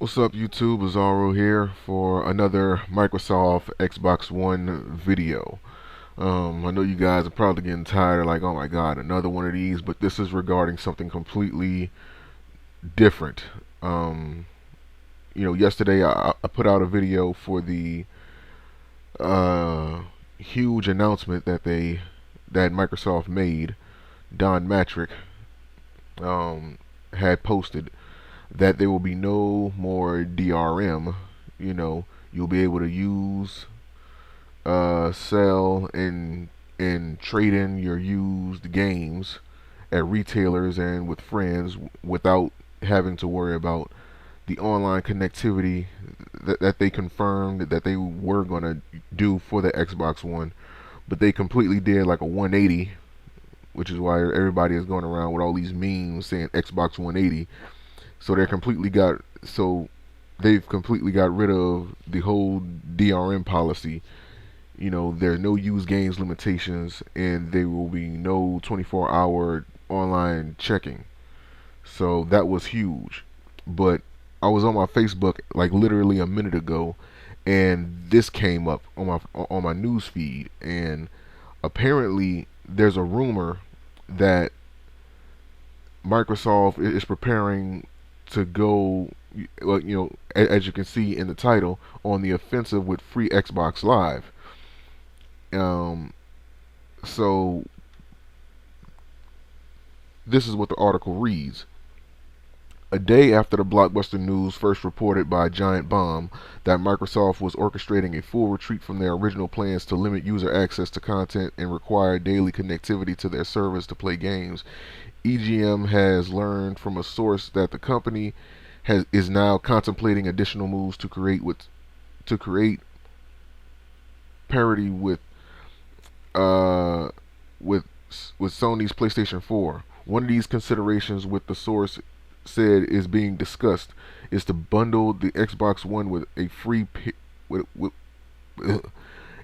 What's up, YouTube? Azaro here for another Microsoft Xbox One video. I know you guys are probably getting tired, like, oh my god, another one of these, but this is regarding something completely different. Um, Yesterday I put out a video for the uh, huge announcement that Microsoft made. Don Matrick had posted that there will be no more DRM. You'll be able to use, sell, and trade in your used games at retailers and with friends without having to worry about the online connectivity that they confirmed that they were going to do for the Xbox One, but they completely did like a 180, which is why everybody is going around with all these memes saying Xbox 180. So they've completely got rid of the whole DRM policy. There are no used games limitations, and there will be no 24-hour online checking. So that was huge. But I was on my Facebook like literally a minute ago, and this came up on my news feed, and apparently there's a rumor that Microsoft is preparing to go, as you can see in the title, on the offensive with free Xbox Live. Um, so this is what the article reads. A day after the blockbuster news first reported by Giant Bomb that Microsoft was orchestrating a full retreat from their original plans to limit user access to content and require daily connectivity to their servers to play games, EGM has learned from a source that the company is now contemplating additional moves to create parity uh, with with Sony's PlayStation 4. One of these considerations, with the source said, is being discussed is to bundle the Xbox One with a free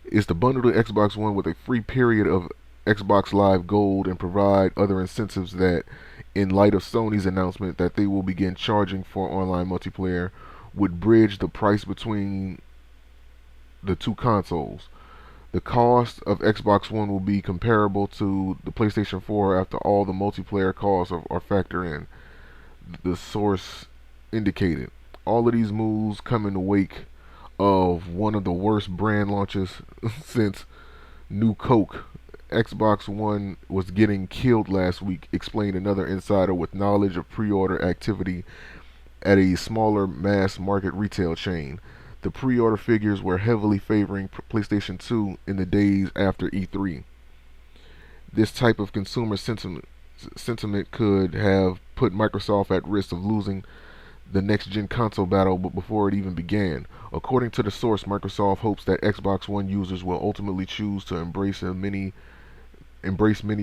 is to bundle the Xbox One with a free period of Xbox Live Gold and provide other incentives that, in light of Sony's announcement that they will begin charging for online multiplayer, would bridge the price between the two consoles. The cost of Xbox One will be comparable to the PlayStation 4 after all the multiplayer costs are factored in, the source indicated. All of these moves come in the wake of one of the worst brand launches since New Coke. Xbox One was getting killed last week, explained another insider with knowledge of pre-order activity at a smaller mass market retail chain. The pre-order figures were heavily favoring PlayStation 2 in the days after E3. This type of consumer sentiment could have put Microsoft at risk of losing the next-gen console battle before it even began. According to the source, Microsoft hopes that Xbox One users will ultimately choose to embrace many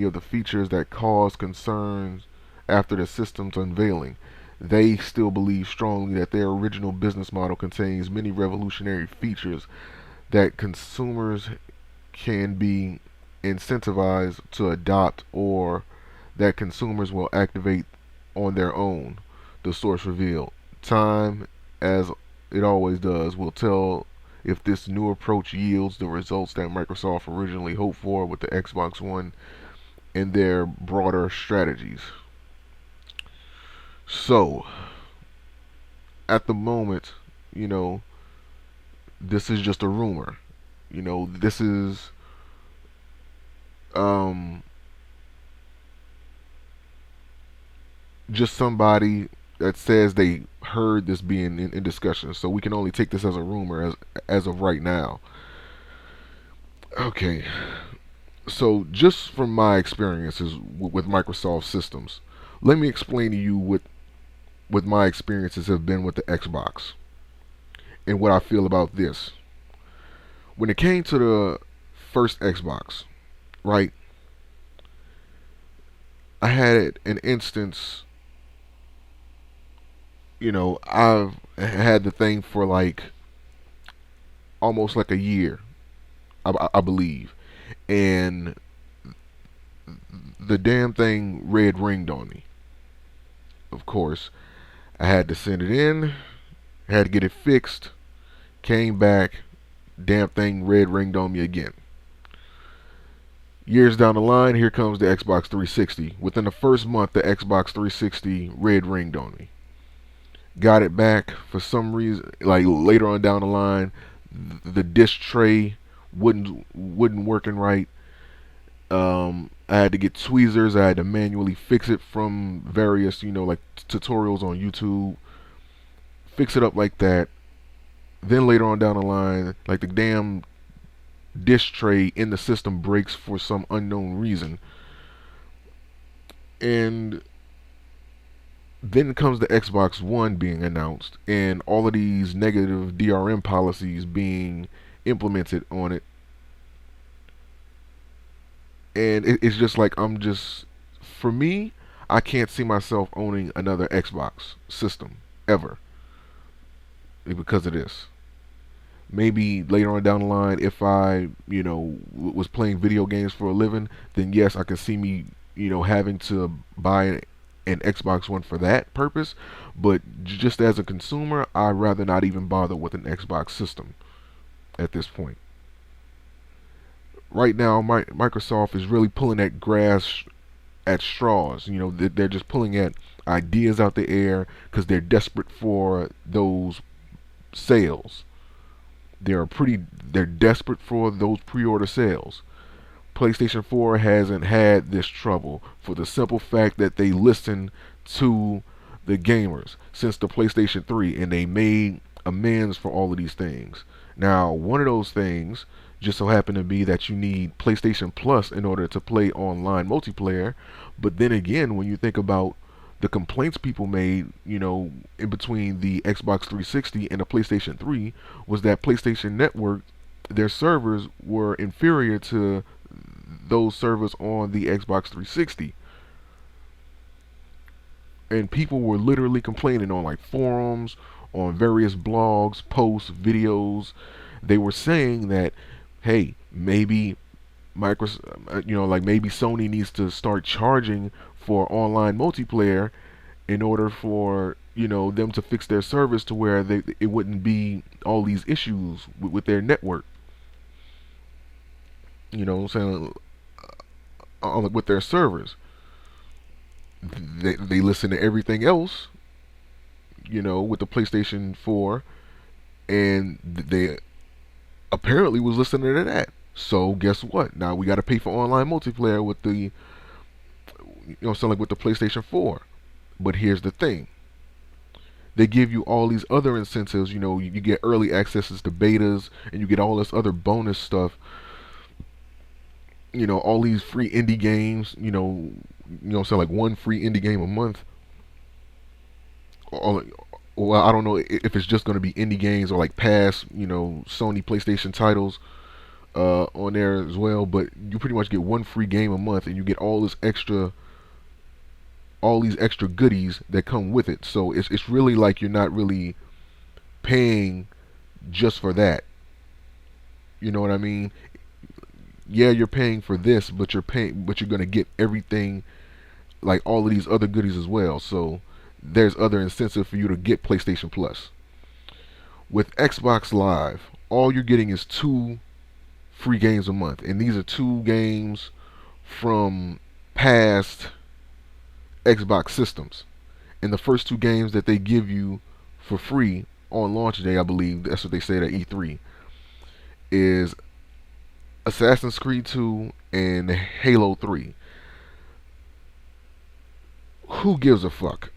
of the features that caused concerns after the system's unveiling. They still believe strongly that their original business model contains many revolutionary features that consumers can be incentivized to adopt, or that consumers will activate on their own, the source revealed. Time, as it always does, will tell if this new approach yields the results that Microsoft originally hoped for with the Xbox One and their broader strategies. So, at the moment, you know, this is just a rumor. This is um, just somebody that says they heard this being in discussion. So we can only take this as a rumor as of right now. Okay, so just from my experiences with Microsoft systems, let me explain to you what my experiences have been with the Xbox and what I feel about this. When it came to the first Xbox, right, I had an instance. I've had the thing for like almost like a year, I believe, and the damn thing red ringed on me. Of course, I had to send it in. Had to get it fixed. Came back. Damn thing red ringed on me again. Years down the line, here comes the Xbox 360. Within the first month, the Xbox 360 red ringed on me. Got it back for some reason. Like later on down the line, the disc tray wouldn't working right. I had to get tweezers. I had to manually fix it from various, like tutorials on YouTube. Fix it up like that. Then later on down the line, like the damn disk tray in the system breaks for some unknown reason. And then comes the Xbox One being announced and all of these negative DRM policies being implemented on it. And it's just like, for me, I can't see myself owning another Xbox system ever because of this. Maybe later on down the line, if I, was playing video games for a living, then yes, I can see me, having to buy an Xbox One for that purpose. But just as a consumer, I'd rather not even bother with an Xbox system at this point. Right now, Microsoft is really pulling at grass at straws. They're just pulling at ideas out the air because they're desperate for those sales. They're desperate for those pre-order sales. PlayStation 4 hasn't had this trouble for the simple fact that they listen to the gamers since the PlayStation 3 and they made amends for all of these things. Now, one of those things just so happened to be that you need PlayStation Plus in order to play online multiplayer. But then again, when you think about the complaints people made, in between the Xbox 360 and the PlayStation 3 was that PlayStation Network, their servers were inferior to those servers on the Xbox 360. And people were literally complaining on like forums, on various blogs, posts, videos. They were saying that, hey, maybe Microsoft, maybe Sony needs to start charging for online multiplayer in order for them to fix their service to where it wouldn't be all these issues with their network. What I'm saying, with their servers. They listen to everything else, with the PlayStation 4, and they apparently was listening to that. So guess what? Now we got to pay for online multiplayer with the, with the PlayStation 4. But here's the thing: they give you all these other incentives. You get early accesses to betas, and you get all this other bonus stuff. All these free indie games. So like one free indie game a month. Well, I don't know if it's just going to be indie games or like past, Sony PlayStation titles on there as well. But you pretty much get one free game a month, and you get all these extra goodies that come with it. So it's really like you're not really paying just for that. You know what I mean? Yeah, you're paying for this, but you're going to get everything, like all of these other goodies as well. So there's other incentive for you to get PlayStation Plus. With Xbox Live, all you're getting is 2 free games a month, and these are 2 games from past Xbox systems. And the first 2 games that they give you for free on launch day, I believe that's what they said at E3, is Assassin's Creed 2 and Halo 3. Who gives a fuck?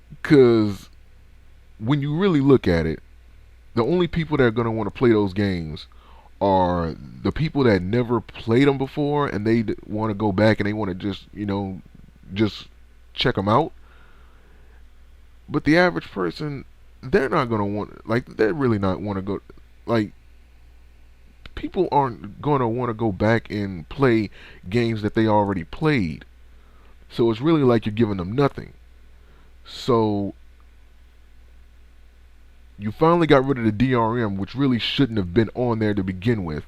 Because when you really look at it, the only people that are going to want to play those games are the people that never played them before and they want to go back and they want to just check them out. But the average person, they're not going to want, they're really not want to go, people aren't going to want to go back and play games that they already played. So it's really like you're giving them nothing. So you finally got rid of the DRM, which really shouldn't have been on there to begin with.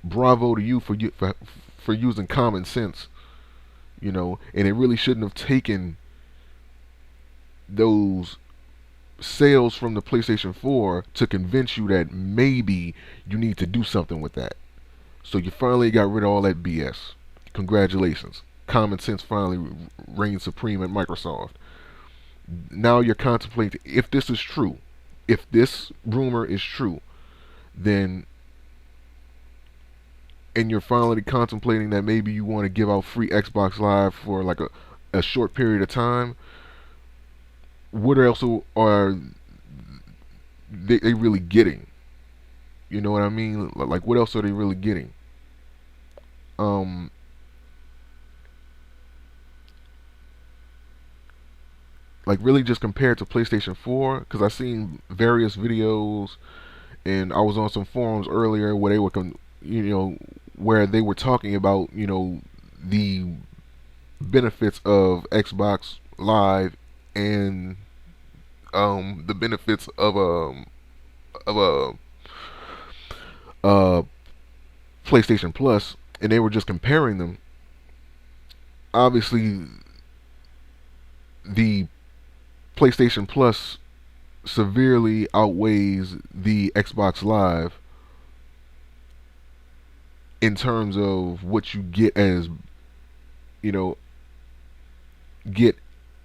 Bravo to you for using common sense, and it really shouldn't have taken those sales from the PlayStation 4 to convince you that maybe you need to do something with that. So you finally got rid of all that BS. Congratulations. Common sense finally reigns supreme at Microsoft. Now you're contemplating, if this is true, if this rumor is true, then, and you're finally contemplating that maybe you want to give out free Xbox Live for like a short period of time, what else are they really getting? You know what I mean? Like, what else are they really getting? Um, like, really just compared to PlayStation 4, because I've seen various videos, and I was on some forums earlier where they were, where they were talking about, the benefits of Xbox Live and the benefits of a PlayStation Plus, and they were just comparing them. Obviously, the PlayStation Plus severely outweighs the Xbox Live in terms of what you get as, you know, get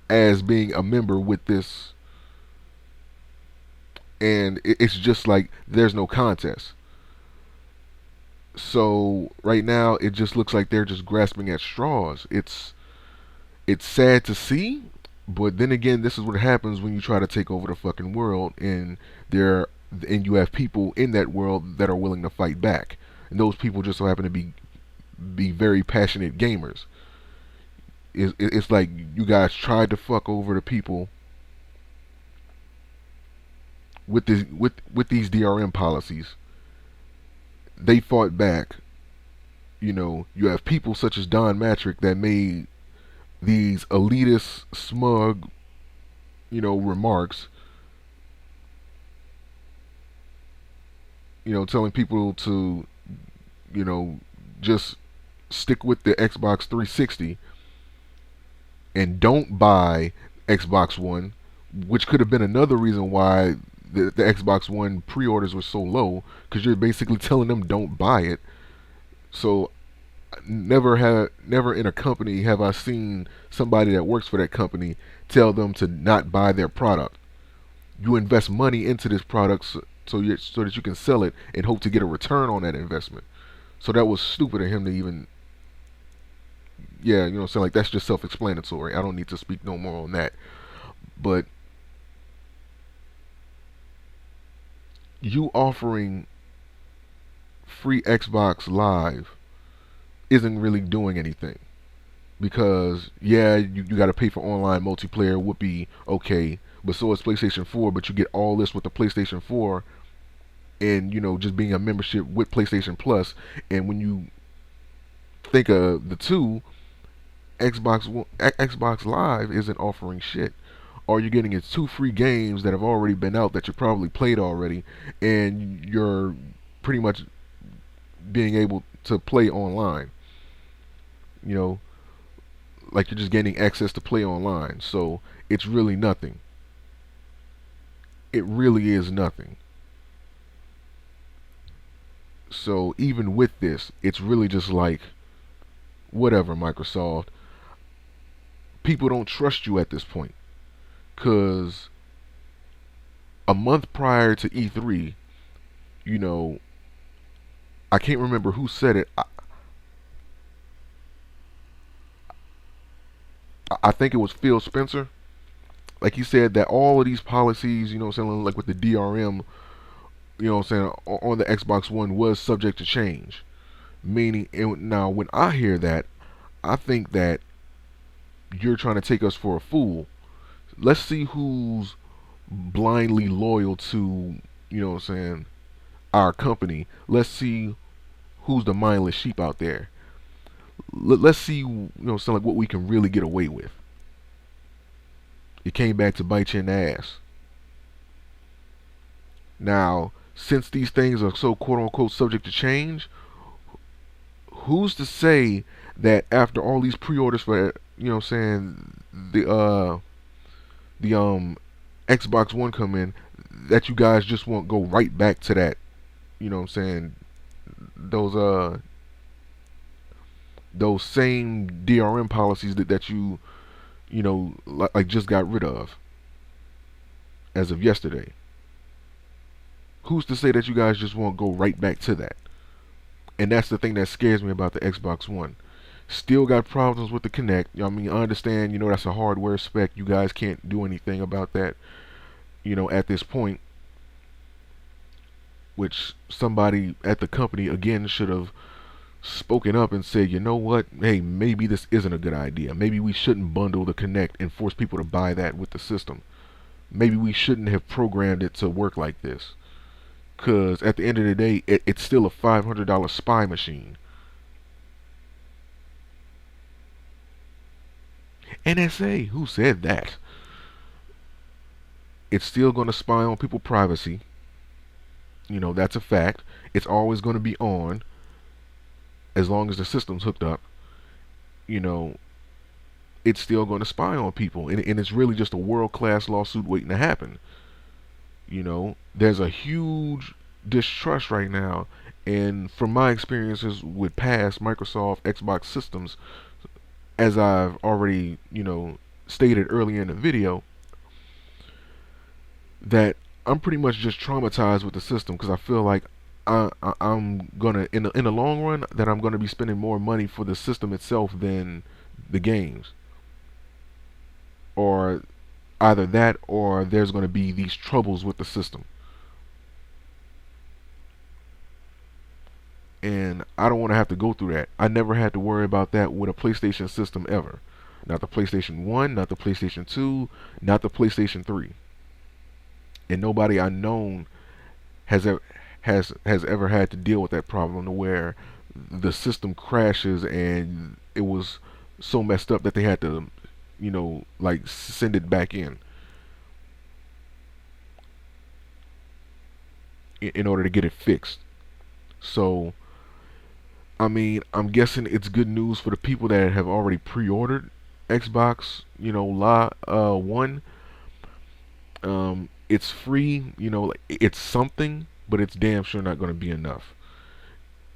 as being a member with this, and it's just like there's no contest. So right now it just looks like they're just grasping at straws. It's sad to see, but then again, this is what happens when you try to take over the fucking world, and there and you have people in that world that are willing to fight back, and those people just so happen to be very passionate gamers. It's like you guys tried to fuck over the people with this with these DRM policies. They fought back. You have people such as Don Matrick that made these elitist, smug, remarks, telling people to, just stick with the Xbox 360 and don't buy Xbox One, which could have been another reason why the Xbox One pre-orders were so low, because you're basically telling them don't buy it. So never in a company have I seen somebody that works for that company tell them to not buy their product. You invest money into this product so that you can sell it and hope to get a return on that investment. So that was stupid of him to even, yeah, so like that's just self-explanatory. I don't need to speak no more on that. But you offering free Xbox Live isn't really doing anything, because yeah, you got to pay for online multiplayer, would be okay, but so is PlayStation 4. But you get all this with the PlayStation 4, and just being a membership with PlayStation Plus. And when you think of the two, Xbox Live isn't offering shit. All you're getting is two free games that have already been out that you probably played already, and you're pretty much being able to play online. You know, like you're just gaining access to play online. So it's really nothing. It really is nothing. So even with this, it's really just like, whatever, Microsoft. People don't trust you at this point, because a month prior to E3, you know, I can't remember who said it. I think it was Phil Spencer. Like, he said that all of these policies, saying, like with the DRM, saying, on the Xbox One was subject to change. Meaning, now when I hear that, I think that you're trying to take us for a fool. Let's see who's blindly loyal to, our company. Let's see who's the mindless sheep out there. Let's see, something like what we can really get away with. It came back to bite you in the ass. Now, since these things are so quote unquote subject to change, who's to say that after all these pre-orders for, the Xbox One come in, that you guys just won't go right back to that. You know what I'm saying? Those those same DRM policies that you know like just got rid of as of yesterday. Who's to say that you guys just won't go right back to that? And that's the thing that scares me about the Xbox One. Still got problems with the Kinect. I mean, I understand, that's a hardware spec. You guys can't do anything about that, at this point. Which somebody at the company, again, should have spoken up and said, you know what, hey, maybe this isn't a good idea. Maybe we shouldn't bundle the Kinect and force people to buy that with the system. Maybe we shouldn't have programmed it to work like this. Because at the end of the day, it's still a $500 spy machine. NSA, who said that? It's still going to spy on people's privacy. That's a fact. It's always going to be on as long as the system's hooked up. You know, it's still going to spy on people. And it's really just a world-class lawsuit waiting to happen. There's a huge distrust right now. And from my experiences with past Microsoft Xbox systems, as I've already, stated earlier in the video, that I'm pretty much just traumatized with the system because I feel like I'm gonna in the long run that I'm gonna be spending more money for the system itself than the games, or either that or there's gonna be these troubles with the system, and I don't want to have to go through that. I never had to worry about that with a PlayStation system ever. Not the PlayStation 1, not the PlayStation 2, not the PlayStation 3. And nobody I known has ever has ever had to deal with that problem to where the system crashes and it was so messed up that they had to, like send it back in order to get it fixed. So, I mean, I'm guessing it's good news for the people that have already pre-ordered Xbox, One. It's free, it's something, but it's damn sure not going to be enough.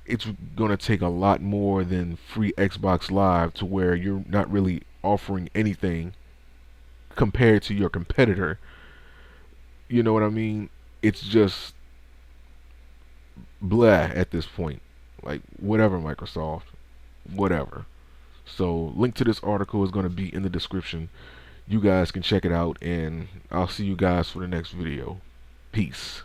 It's going to take a lot more than free Xbox Live to where you're not really offering anything compared to your competitor. You know what I mean? It's just blah at this point. Like, whatever, Microsoft. Whatever. So, link to this article is going to be in the description. You guys can check it out, and I'll see you guys for the next video. Peace.